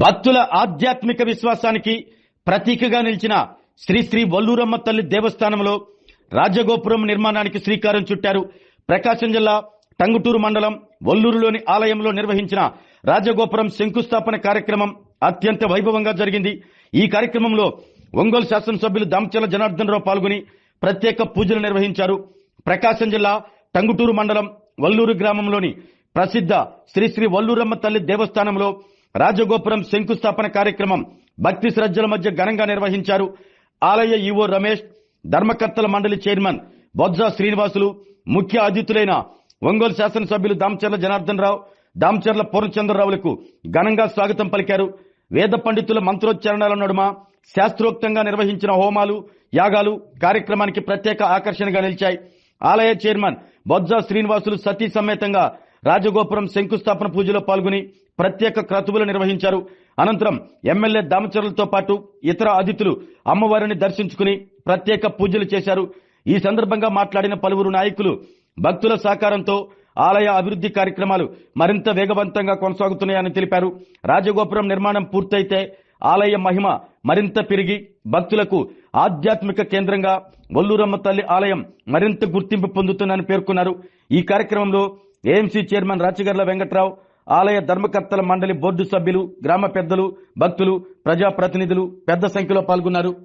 భక్తుల ఆధ్యాత్మిక విశ్వాసానికి ప్రతీకగా నిలిచిన శ్రీ శ్రీ వల్లూరమ్మ తల్లి దేవస్థానంలో రాజగోపురం నిర్మాణానికి శ్రీకారం చుట్టారు. ప్రకాశం జిల్లా టంగుటూరు మండలం వల్లూరులోని ఆలయంలో నిర్వహించిన రాజగోపురం శంకుస్థాపన కార్యక్రమం అత్యంత వైభవంగా జరిగింది. ఈ కార్యక్రమంలో ఒంగోలు శాసనసభ్యులు దామచర్ల జనార్దన్ రావు పాల్గొని ప్రత్యేక పూజలు నిర్వహించారు. ప్రకాశం జిల్లా టంగుటూరు మండలం వల్లూరు గ్రామంలోని ప్రసిద్ధ శ్రీ శ్రీ వల్లూరమ్మ తల్లి దేవస్థానంలో రాజగోపురం శంకుస్థాపన కార్యక్రమం భక్తి శ్రద్ధల మధ్య ఘనంగా నిర్వహించారు. ఆలయ ఈవో రమేష్, ధర్మకర్తల మండలి చైర్మన్ బొజ్జా శ్రీనివాసులు, ముఖ్య అతిథులైన ఒంగోలు శాసనసభ్యులు దామచర్ల జనార్దన్ రావు, దామచర్ల పూర్ణచంద్రరావులకు ఘనంగా స్వాగతం పలికారు. వేద పండితుల మంత్రోచ్చారణల నడుమ శాస్త్రోక్తంగా నిర్వహించిన హోమాలు, యాగాలు కార్యక్రమానికి ప్రత్యేక ఆకర్షణగా నిలిచాయి. ఆలయ చైర్మన్ బొజ్జా శ్రీనివాసులు సతీ సమేతంగా రాజగోపురం శంకుస్థాపన పూజలో పాల్గొని ప్రత్యేక క్రతువులు నిర్వహించారు. అనంతరం ఎమ్మెల్యే దామచర్లతో పాటు ఇతర అతిథులు అమ్మవారిని దర్శించుకుని ప్రత్యేక పూజలు చేశారు. ఈ సందర్భంగా మాట్లాడిన పలువురు నాయకులు భక్తుల సహకారంతో ఆలయ అభివృద్ధి కార్యక్రమాలు మరింత వేగవంతంగా కొనసాగుతున్నాయని తెలిపారు. రాజగోపురం నిర్మాణం పూర్తయితే ఆలయ మహిమ మరింత పెరిగి భక్తులకు ఆధ్యాత్మిక కేంద్రంగా వల్లూరమ్మ తల్లి ఆలయం మరింత గుర్తింపు పొందుతుందని పేర్కొన్నారు. ఈ కార్యక్రమంలో ఏఎంసీ చైర్మన్ రాచగర్ల వెంకట్రావు, ఆలయ ధర్మకర్తల మండలి బోర్డు సభ్యులు, గ్రామ పెద్దలు, భక్తులు, ప్రజాప్రతినిధులు పెద్ద సంఖ్యలో పాల్గొన్నారు.